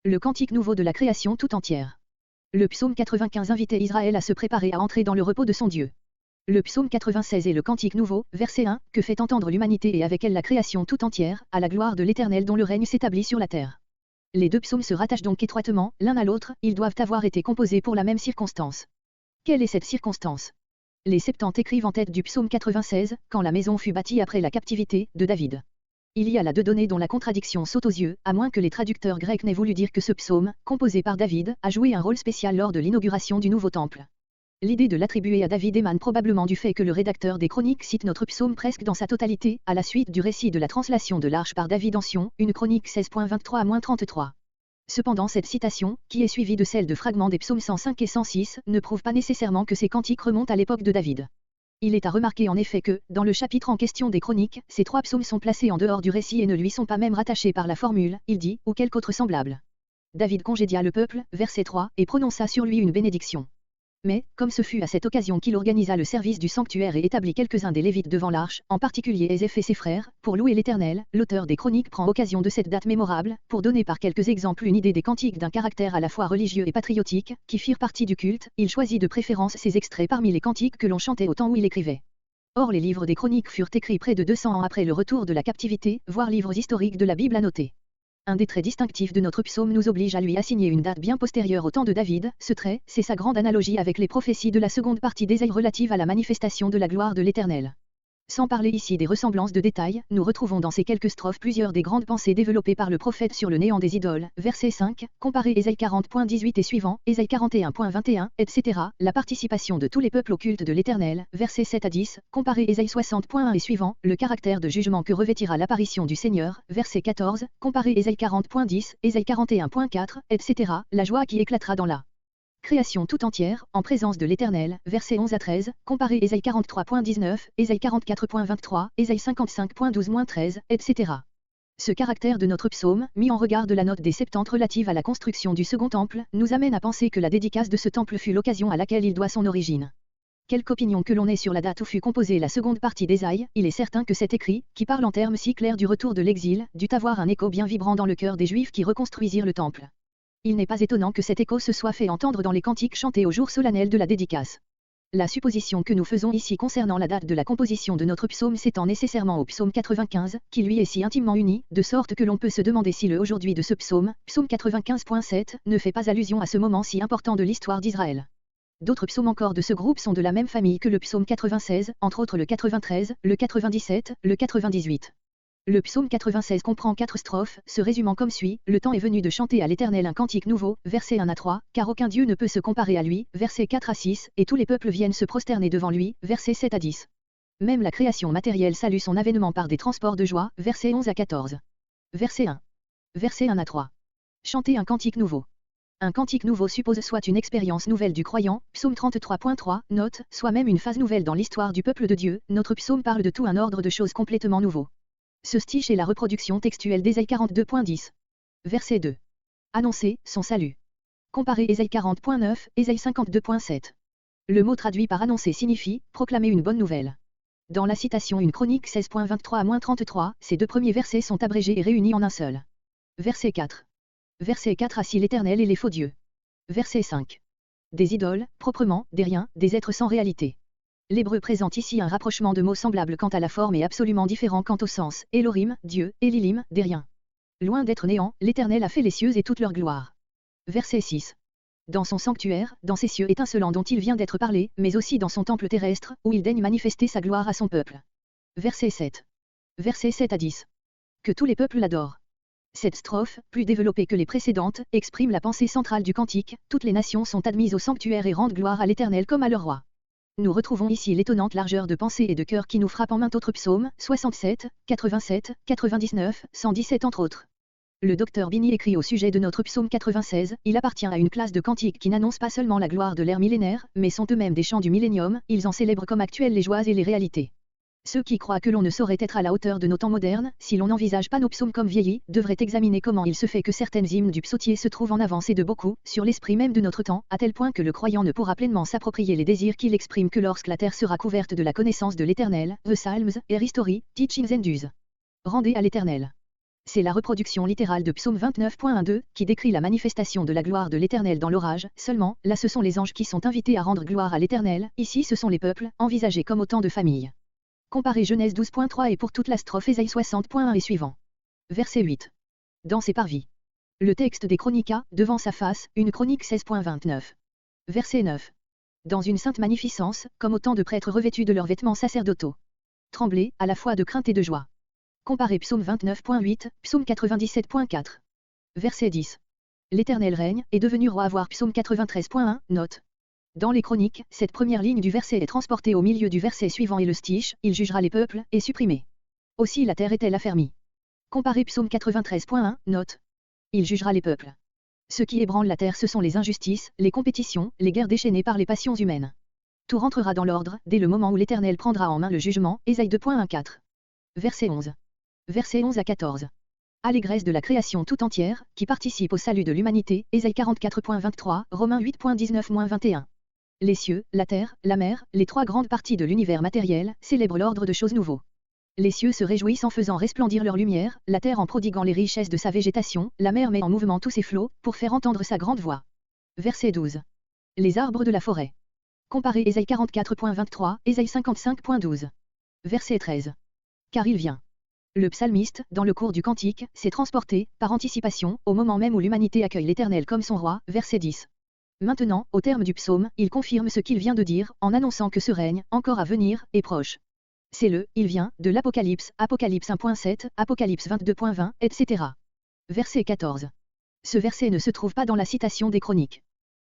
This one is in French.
Le cantique nouveau de la création tout entière. Le psaume 95 invitait Israël à se préparer à entrer dans le repos de son Dieu. Le psaume 96 est le cantique nouveau, verset 1, que fait entendre l'humanité et avec elle la création tout entière, à la gloire de l'Éternel dont le règne s'établit sur la terre. Les deux psaumes se rattachent donc étroitement, l'un à l'autre, ils doivent avoir été composés pour la même circonstance. Quelle est cette circonstance? Les 70 écrivent en tête du psaume 96, quand la maison fut bâtie après la captivité, de David. Il y a là deux données dont la contradiction saute aux yeux, à moins que les traducteurs grecs n'aient voulu dire que ce psaume, composé par David, a joué un rôle spécial lors de l'inauguration du nouveau temple. L'idée de l'attribuer à David émane probablement du fait que le rédacteur des Chroniques cite notre psaume presque dans sa totalité, à la suite du récit de la translation de l'Arche par David en Sion, une Chronique 16.23-33. Cependant cette citation, qui est suivie de celle de fragments des psaumes 105 et 106, ne prouve pas nécessairement que ces cantiques remontent à l'époque de David. Il est à remarquer en effet que, dans le chapitre en question des Chroniques, ces trois psaumes sont placés en dehors du récit et ne lui sont pas même rattachés par la formule « il dit » ou quelque autre semblable. David congédia le peuple, verset 3, et prononça sur lui une bénédiction. Mais, comme ce fut à cette occasion qu'il organisa le service du sanctuaire et établit quelques-uns des Lévites devant l'arche, en particulier Ézéph et ses frères, pour louer l'Éternel, l'auteur des Chroniques prend occasion de cette date mémorable, pour donner par quelques exemples une idée des cantiques d'un caractère à la fois religieux et patriotique, qui firent partie du culte, il choisit de préférence ces extraits parmi les cantiques que l'on chantait au temps où il écrivait. Or les livres des Chroniques furent écrits près de 200 ans après le retour de la captivité, voire livres historiques de la Bible annotés. Un des traits distinctifs de notre psaume nous oblige à lui assigner une date bien postérieure au temps de David, ce trait, c'est sa grande analogie avec les prophéties de la seconde partie d'Ésaïe relative à la manifestation de la gloire de l'Éternel. Sans parler ici des ressemblances de détails, nous retrouvons dans ces quelques strophes plusieurs des grandes pensées développées par le prophète sur le néant des idoles, verset 5, comparez Ésaïe 40.18 et suivant, Ésaïe 41.21, etc., la participation de tous les peuples au culte de l'Éternel, verset 7 à 10, comparez Ésaïe 60.1 et suivant, le caractère de jugement que revêtira l'apparition du Seigneur, verset 14, comparez Ésaïe 40.10, Ésaïe 41.4, etc., la joie qui éclatera dans la création tout entière, en présence de l'Éternel, versets 11 à 13, comparez Ésaïe 43.19, Ésaïe 44.23, Ésaïe 55.12-13, etc. Ce caractère de notre psaume, mis en regard de la note des 70 relative à la construction du second temple, nous amène à penser que la dédicace de ce temple fut l'occasion à laquelle il doit son origine. Quelque opinion que l'on ait sur la date où fut composée la seconde partie d'Ésaïe, il est certain que cet écrit, qui parle en termes si clairs du retour de l'exil, dut avoir un écho bien vibrant dans le cœur des Juifs qui reconstruisirent le temple. Il n'est pas étonnant que cet écho se soit fait entendre dans les cantiques chantés au jour solennel de la dédicace. La supposition que nous faisons ici concernant la date de la composition de notre psaume s'étend nécessairement au psaume 95, qui lui est si intimement uni, de sorte que l'on peut se demander si le aujourd'hui de ce psaume, psaume 95.7, ne fait pas allusion à ce moment si important de l'histoire d'Israël. D'autres psaumes encore de ce groupe sont de la même famille que le psaume 96, entre autres le 93, le 97, le 98. Le psaume 96 comprend 4 strophes, se résumant comme suit, le temps est venu de chanter à l'Éternel un cantique nouveau, versets 1 à 3, car aucun Dieu ne peut se comparer à lui, versets 4 à 6, et tous les peuples viennent se prosterner devant lui, versets 7 à 10. Même la création matérielle salue son avènement par des transports de joie, versets 11 à 14. Verset 1. Verset 1 à 3. Chanter un cantique nouveau. Un cantique nouveau suppose soit une expérience nouvelle du croyant, psaume 33.3, note, soit même une phase nouvelle dans l'histoire du peuple de Dieu, notre psaume parle de tout un ordre de choses complètement nouveau. Ce stiche est la reproduction textuelle d'Ésaïe 42.10. Verset 2. Annoncer son salut. Comparez Ésaïe 40.9, Ésaïe 52.7. Le mot traduit par annoncer signifie proclamer une bonne nouvelle. Dans la citation une chronique 16.23-33, ces deux premiers versets sont abrégés et réunis en un seul. Verset 4. Verset 4 assis l'Éternel et les faux dieux. Verset 5. Des idoles, proprement, des riens, des êtres sans réalité. L'hébreu présente ici un rapprochement de mots semblables quant à la forme et absolument différent quant au sens, Elohim, Dieu, Elilim, des riens. Loin d'être néant, l'Éternel a fait les cieux et toute leur gloire. Verset 6. Dans son sanctuaire, dans ses cieux étincelants dont il vient d'être parlé, mais aussi dans son temple terrestre, où il daigne manifester sa gloire à son peuple. Verset 7. Verset 7 à 10. Que tous les peuples l'adorent. Cette strophe, plus développée que les précédentes, exprime la pensée centrale du cantique, toutes les nations sont admises au sanctuaire et rendent gloire à l'Éternel comme à leur roi. Nous retrouvons ici l'étonnante largeur de pensée et de cœur qui nous frappe en maint autre psaume, 67, 87, 99, 117 entre autres. Le docteur Bini écrit au sujet de notre psaume 96, il appartient à une classe de cantiques qui n'annoncent pas seulement la gloire de l'ère millénaire, mais sont eux-mêmes des chants du millénium, ils en célèbrent comme actuels les joies et les réalités. Ceux qui croient que l'on ne saurait être à la hauteur de nos temps modernes, si l'on n'envisage pas nos psaumes comme vieillis, devraient examiner comment il se fait que certaines hymnes du psautier se trouvent en avance et de beaucoup, sur l'esprit même de notre temps, à tel point que le croyant ne pourra pleinement s'approprier les désirs qu'il exprime que lorsque la terre sera couverte de la connaissance de l'Éternel. The Psalms, Air History, Teachings and Use. Rendez à l'Éternel. C'est la reproduction littérale de Psaume 29.1-2, qui décrit la manifestation de la gloire de l'Éternel dans l'orage. Seulement, là ce sont les anges qui sont invités à rendre gloire à l'Éternel, ici ce sont les peuples, envisagés comme autant de familles. Comparez Genèse 12.3 et pour toute la strophe Ésaïe 60.1 et suivant. Verset 8. Dans ses parvis. Le texte des Chronicas, devant sa face, une chronique 16.29. Verset 9. Dans une sainte magnificence, comme autant de prêtres revêtus de leurs vêtements sacerdotaux. Tremblez, à la fois de crainte et de joie. Comparez Psaume 29.8, Psaume 97.4. Verset 10. L'Éternel règne, est devenu roi. Voir Psaume 93.1, note. Dans les Chroniques, cette première ligne du verset est transportée au milieu du verset suivant et le stiche, il jugera les peuples, est supprimé. Aussi la terre est-elle affermie. Comparez Psaume 93.1, note. Il jugera les peuples. Ce qui ébranle la terre ce sont les injustices, les compétitions, les guerres déchaînées par les passions humaines. Tout rentrera dans l'ordre, dès le moment où l'Éternel prendra en main le jugement, Ésaïe 2.14. Verset 11. Versets 11 à 14. Allégresse de la création tout entière, qui participe au salut de l'humanité, Ésaïe 44.23, Romains 8.19-21. Les cieux, la terre, la mer, les trois grandes parties de l'univers matériel, célèbrent l'ordre de choses nouveaux. Les cieux se réjouissent en faisant resplendir leur lumière, la terre en prodiguant les richesses de sa végétation, la mer met en mouvement tous ses flots, pour faire entendre sa grande voix. Verset 12. Les arbres de la forêt. Comparez Ésaïe 44.23, Ésaïe 55.12. Verset 13. Car il vient. Le psalmiste, dans le cours du cantique, s'est transporté, par anticipation, au moment même où l'humanité accueille l'Éternel comme son roi, verset 10. Maintenant, au terme du psaume, il confirme ce qu'il vient de dire, en annonçant que ce règne, encore à venir, est proche. C'est le « il vient » de l'Apocalypse, Apocalypse 1.7, Apocalypse 22.20, etc. Verset 14. Ce verset ne se trouve pas dans la citation des Chroniques.